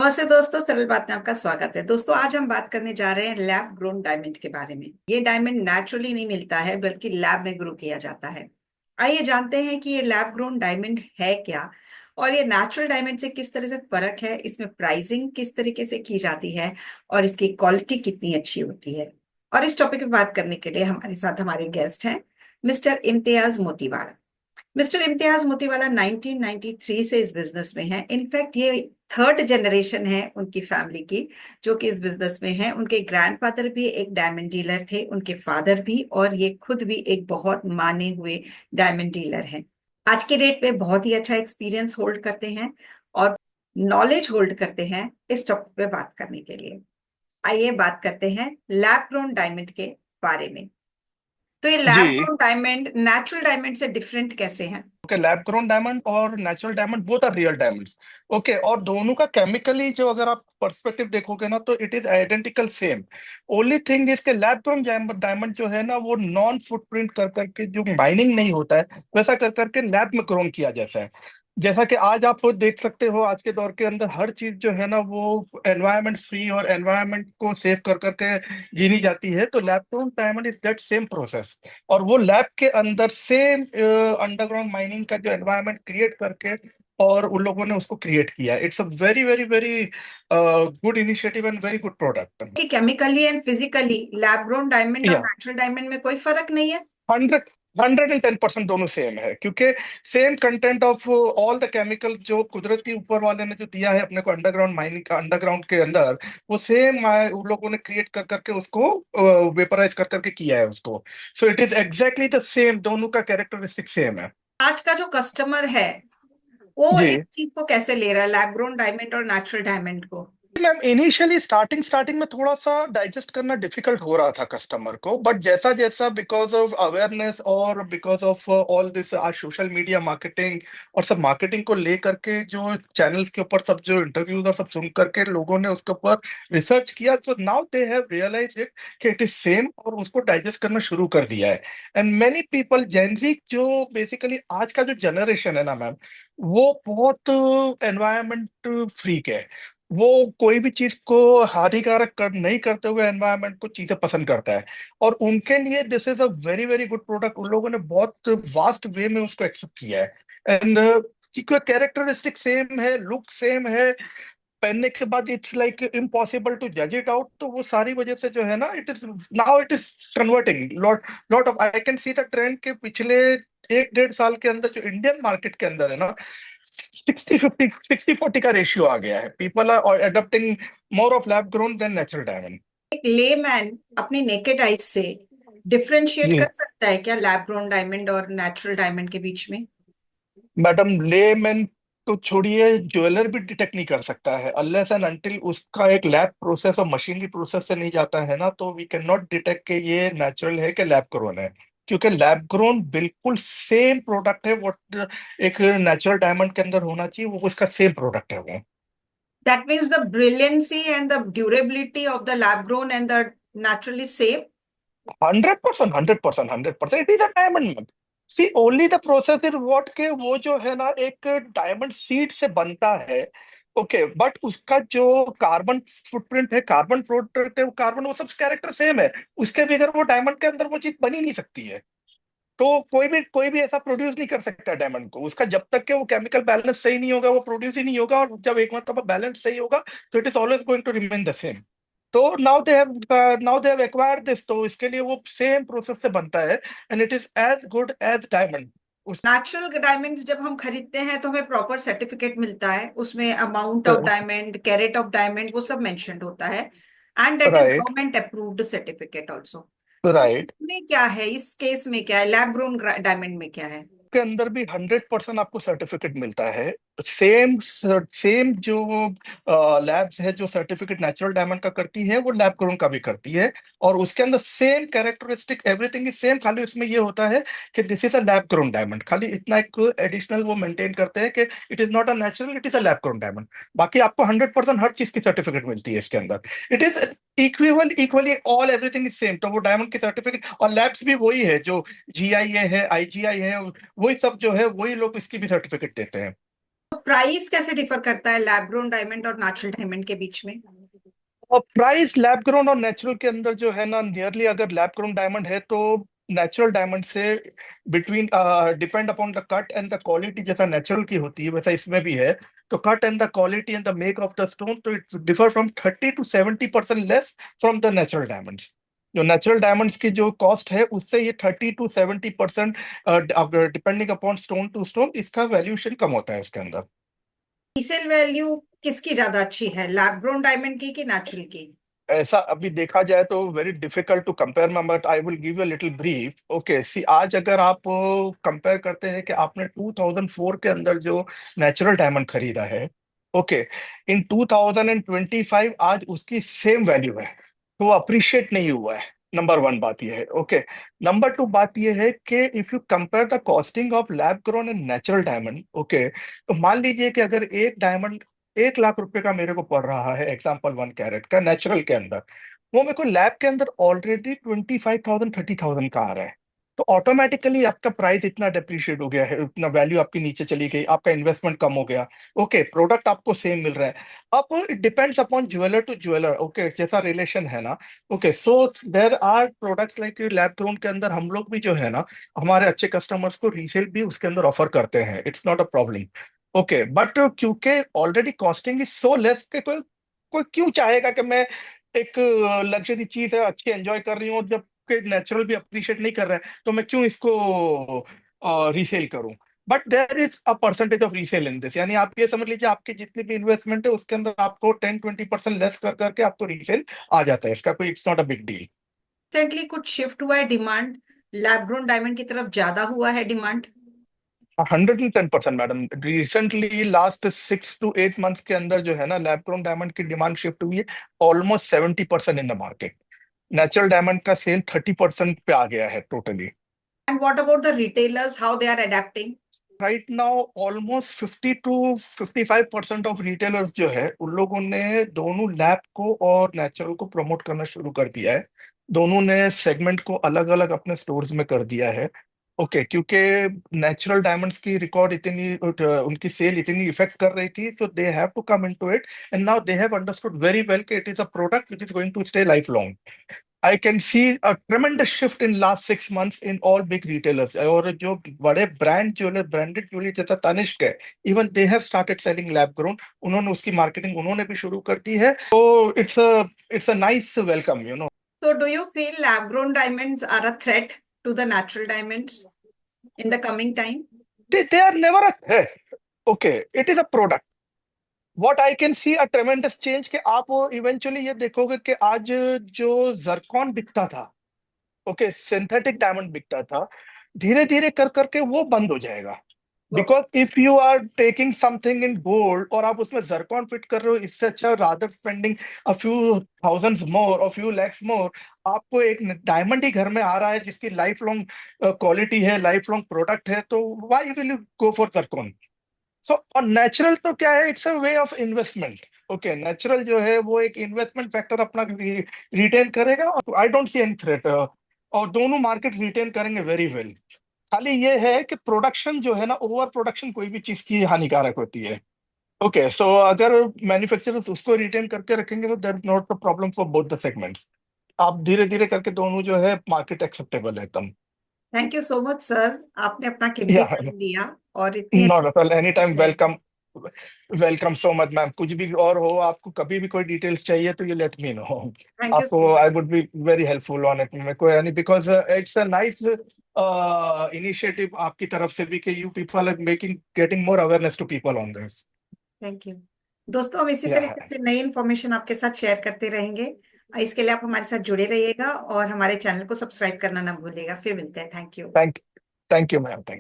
नमस्ते दोस्तों, सरल बात में आपका स्वागत है। दोस्तों, आज हम बात करने जा रहे हैं लैब ग्रोन डायमंड के बारे में। ये डायमंड नेचुरली नहीं मिलता है, बल्कि लैब में ग्रो किया जाता है। आइए जानते हैं कि ये लैब ग्रोन डायमंड है क्या, और ये नेचुरल डायमंड से किस तरह से फर्क है, इसमें प्राइसिंग किस तरीके से की जाती है, और इसकी क्वालिटी कितनी अच्छी होती है। और इस टॉपिक पे बात करने के लिए हमारे साथ हमारे गेस्ट हैं मिस्टर इम्तियाज मोतीवाला। मिस्टर इम्तियाज मोतीवाला 1993 से इस बिजनेस में है। इनफैक्ट ये थर्ड जनरेशन है उनकी फैमिली की जो कि इस बिजनेस में है। उनके ग्रैंडफादर भी एक डायमंड डीलर थे, उनके फादर भी, और ये खुद भी एक बहुत माने हुए डायमंड डीलर हैं। आज के डेट पे बहुत ही अच्छा एक्सपीरियंस होल्ड करते हैं और नॉलेज होल्ड करते हैं इस टॉपिक पे बात करने के लिए। आइए बात करते हैं लैब ग्रोन डायमंड के बारे में। तो ये लैब जी। ग्रोन डायमंड नेचुरल डायमंड से डिफरेंट कैसे हैं? ओके, लैब ग्रोन डायमंड और natural diamond both are real diamonds. Okay, और दोनों का केमिकली जो अगर आप पर्सपेक्टिव देखोगे ना तो it is identical same. Only thing इसके लैब ग्रोन डायमंड जो है ना वो नॉन फुटप्रिंट कर करके जो माइनिंग नहीं होता है वैसा कर करके लैब में ग्रोन किया जैसा है। जैसा कि आज आप वो देख सकते हो, आज के दौर के अंदर हर चीज जो है ना वो एनवायरनमेंट फ्री और एनवायरनमेंट को सेव कर करके जीनी जाती है। तो lab grown diamond is that same process, और वो लैब के अंदर सेम अंडरग्राउंड माइनिंग का जो एनवायरनमेंट क्रिएट करके और उन लोगों ने उसको क्रिएट किया। It's a very very very good initiative and very good product. कि chemically and physically lab grown diamond और या नेचुरल डायमंड में कोई फर्क नहीं है? 110% दोनों सेम है, क्योंकि same content of all the chemical जो कुदरती ऊपर वाले ने जो दिया है अपने को अंडरग्राउंड माइनिंग का अंडरग्राउंड के अंदर, वो सेम उन लोगों ने क्रिएट कर करके उसको वेपराइज कर करके किया है उसको। So it is exactly the same, दोनों का कैरेक्टरिस्टिक सेम है। आज का जो कस्टमर है वो इस जी चीज को कैसे ले रहा है, लैब ग्रोन डायमंड और नेचुरल डायमंड को? मैम, इनिशियली स्टार्टिंग स्टार्टिंग में थोड़ा सा डाइजेस्ट करना डिफिकल्ट हो रहा था कस्टमर को, बट जैसा जैसा बिकॉज ऑफ अवेयरनेस और बिकॉज ऑफ ऑल दिस आज सोशल मीडिया मार्केटिंग और सब मार्केटिंग को लेकर के जो चैनल्स के ऊपर सब जो इंटरव्यूज और सब सुन करके लोगों ने उसके ऊपर रिसर्च किया, so now they have realise it कि इट इज सेम, और उसको डाइजेस्ट करना शुरू कर दिया है। एंड मेनी पीपल जेंजी जो बेसिकली आज का जो जनरेशन है ना मैम, वो बहुत एनवायरमेंट फ्रीक है। वो कोई भी चीज को हानिकारक नहीं करते हुए एनवायरनमेंट को चीजें पसंद करता है, और उनके लिए this is a very very good product. उन लोगों ने बहुत वास्ट वे में उसको एक्सेप्ट किया है। एंड क्योंकि कैरेक्टरिस्टिक सेम है, लुक सेम है, पहनने के बाद इट्स लाइक इम्पॉसिबल टू जज इट आउट, तो वो सारी वजह से जो है ना it is now it is converting lot lot of. I can see the trend के पिछले 1-1.5 साल के अंदर जो इंडियन मार्केट के अंदर है ना 60-40 का रेशियो आ गया है। People are adopting more of lab grown than natural diamond. एक लेमैन अपनी नेकेड आइज से डिफरेंशिएट जी कर सकता है क्या लैब ग्रोन डायमंड और नेचुरल डायमंड के बीच में? मैडम, लेमैन तो छोड़िए, ज्वेलर भी डिटेक्ट नहीं कर सकता है अनलेस एंड अनटिल उसका एक लैब प्रोसेस और मशीनरी प्रोसेस से नहीं जाता है ना, तो वी कैन नॉट डिटेक्ट कि ये नेचुरल है कि लैब ग्रोन है। क्योंकि लैब ग्रोन बिल्कुल सेम प्रोडक्ट है, वो एक नेचुरल डायमंड के अंदर होना चाहिए, वो उसका सेम प्रोडक्ट है वो। That means the brilliancy and the durability of the lab grown and the naturally safe. 100%, 100%, 100%, it is a diamond. See only the process is what के वो जो है ना एक डायमंड सीड से बनता है। ओके, बट उसका जो कार्बन फुटप्रिंट है, कार्बन प्रोडक्ट है, वो कार्बन वो सब कैरेक्टर सेम है। उसके बगैर वो डायमंड के अंदर वो चीज बनी नहीं सकती है। तो कोई भी ऐसा प्रोड्यूस नहीं कर सकता डायमंड को, उसका जब तक कि वो केमिकल बैलेंस सही नहीं होगा वो प्रोड्यूस ही नहीं होगा, और जब एक मतलब बैलेंस सही होगा तो it is always going to remain the same. तो now they have acquired this, तो इसके लिए वो सेम प्रोसेस से बनता है, and it is as good as diamond उस। नेचुरल डायमंड्स जब हम खरीदते हैं तो हमें प्रॉपर सर्टिफिकेट मिलता है, उसमें amount of diamond, carat of diamond, वो सब मेंशन्ड होता है। And that is right, government approved certificate also. तो राइट। इसमें क्या है, इस केस में क्या है, लैब ग्रोन डायमंड में क्या है? के अंदर भी 100% आपको सर्टिफिकेट मिलता है। सेम सेम जो लैब्स है जो सर्टिफिकेट नेचुरल डायमंड का करती है वो लैब ग्रोन का भी करती है, और उसके अंदर same characteristic everything is same. खाली उसमें ये होता है कि this is a lab grown diamond, खाली इतना एक एडिशनल वो मेंटेन करते हैं कि it is not a natural, it is a lab grown diamond. बाकी आपको 100% हर चीज की सर्टिफिकेट मिलती है इसके अंदर। It is equally all, everything is same. तो वो डायमंड की सर्टिफिकेट और लैब्स भी वही है, जो GIA है, IGI है, वही सब जो है वही लोग इसकी भी सर्टिफिकेट देते हैं। तो प्राइस कैसे डिफर करता है लैब ग्रोन डायमंड और नेचुरल डायमंड के बीच में? और प्राइस लैब ग्रोन और नेचुरल के अंदर जो है ना, नियरली अगर लैब ग्रोन डायमंड है तो नेचुरल डायमंड से between, depend upon the cut and the quality, जैसा नेचुरल की होती है वैसा इसमें भी है। तो cut and the quality and the make of the stone, तो it's differ from 30 to 70% less from the natural diamonds. जो नेचुरल डायमंड्स की जो कॉस्ट है उससे ये 30 to 70% depending upon stone to stone इसका वैल्यूएशन कम होता है उसके अंदर। रीसेल वैल्यू किसकी ज्यादा अच्छी है, लैब ग्रोन डायमंड की कि नेचुरल की? ऐसा अभी देखा जाए तो वेरी डिफिकल्ट टू कंपेयर में, but I will give you little brief. Okay see, आज अगर आप कंपेयर करते हैं कि आपने 2004 के अंदर जो नेचुरल डायमंड खरीदा है, ओके, इन 2025 आज उसकी सेम वैल्यू है, तो वो अप्रिशिएट नहीं हुआ है। नंबर वन बात यह है। ओके, नंबर टू बात यह है कि if you compare the costing of lab grown and natural diamond, okay, तो मान लीजिए कि अगर एक डायमंड 1 लाख रुपए का मेरे को पड़ रहा है, एग्जाम्पल 1 कैरेट का नेचुरल के अंदर, वो मेरे को लैब के अंदर ऑलरेडी 25,000 30,000 का आ रहा है। तो ऑटोमेटिकली आपका प्राइस इतना डिप्रिशिएट हो गया है, उतना वैल्यू आपकी नीचे चली गई, आपका इन्वेस्टमेंट कम हो गया। ओके, प्रोडक्ट आपको सेम मिल रहा है। अब it depends upon jeweller to jeweller, okay, जैसा रिलेशन है ना। Okay, so there are products like lab grown के अंदर हम लोग भी जो है ना, हमारे अच्छे कस्टमर्स को रीसेल भी उसके अंदर ऑफर करते हैं, it's not a problem. Okay, but क्योंकि already costing is so less कि कोई कोई क्यों चाहेगा कि मैं एक लग्जरी चीज है, अच्छी एंजॉय कर रही हूँ, जब नेचुरल भी अप्रिशिएट नहीं कर रहा है तो मैं क्यों इसको रीसेल करूं। But there is a percentage of resale in this, यानी आप ये समझ लीजिए आपकी जितनी भी इन्वेस्टमेंट है उसके अंदर आपको 10-20% लेस कर करके आपको रीसेल आ जाता है, इसका कोई, it's not a big deal. Recently कुछ शिफ्ट हुआ है डिमांड, लैब ग्रोन डायमंड की तरफ ज्यादा हुआ है demand? 110% madam, recently last 6 to 8 months के अंदर जो है ना, लैब ग्रोन डायमंड की डिमांड शिफ्ट हुई है almost 70% in the market. Natural diamond का सेल 30% पे आ गया है totally. And what about the retailers, how they are adapting? Right now almost 50 to 55% of retailers जो है उन लोगों ने दोनों लैब को और नेचुरल को प्रमोट करना शुरू कर दिया है। दोनों ने सेगमेंट को अलग अलग अपने स्टोर्स में कर दिया है। ओके, क्योंकि नेचुरल डायमंड्स की रिकॉर्ड इतनी उनकी सेल इतनी इफेक्ट कर रही थी, so they have to come into it, and now they have understood very well कि it is a product which is going to stay life long. I can see a tremendous shift in last 6 months in all big retailers. और जो बड़े brand jeweller, branded jewellery जैसा तनिष्क है, even they have started selling lab grown, उन्होंने उसकी marketing उन्होंने भी शुरू कर दी है। तो it's a nice welcome, you know. So do you feel lab grown diamonds are a threat to the natural diamonds in the coming time? They are never a threat. Okay, it is a product. What I can see a ट्रेमेंडस change कि आप eventually ये देखोगे कि आज जो जरकॉन बिकता था, okay, synthetic diamond बिकता था, धीरे धीरे कर करके वो बंद हो जाएगा। Oh, because if you are taking something in gold और आप उसमें जरकॉन फिट कर रहे हो, इससे अच्छा rather spending a few thousands more और फ्यू लैक्स मोर, आपको एक डायमंड ही घर में आ रहा है जिसकी लाइफ लॉन्ग क्वालिटी है, लाइफ लॉन्ग प्रोडक्ट है, तो why will you go for zircon. So और नेचुरल तो क्या है, it's a way of investment. Okay, natural जो है वो एक इन्वेस्टमेंट फैक्टर अपना रिटेन करेगा, और I don't see any threat, और दोनों मार्केट रिटेन करेंगे वेरी वेल। खाली ये है कि प्रोडक्शन जो है ना, ओवर प्रोडक्शन कोई भी चीज की हानिकारक होती है। ओके, सो अगर मैन्युफैक्चरर्स उसको रिटेन करके रखेंगे तो that is not a problem for both the segments. आप धीरे धीरे करके दोनों जो है मार्केट एक्सेप्टेबल है एकदम। Thank you so much sir, आपने अपना कीमती या टाइम दिया और इतनी नॉट अच्छी at all, any information time, share की। Welcome. Welcome so much ma'am, कुछ भी और हो, आपको कभी भी कोई डिटेल्स चाहिए तो you let me know. Thank you आपको so I much. Would be very helpful on it, मेरे को, यानी because it's a nice initiative आपकी तरफ से भी कि you people are making getting more awareness to people on this. Thank you दोस्तों, हम इसी या, तरीके से नई इन्फॉर्मेशन आपके साथ शेयर करते रहेंगे। इसके लिए आप हमारे साथ जुड़े रहिएगा और हमारे चैनल को सब्सक्राइब करना ना भूलिएगा। फिर मिलते हैं। Thank you. Thank thank you ma'am, thank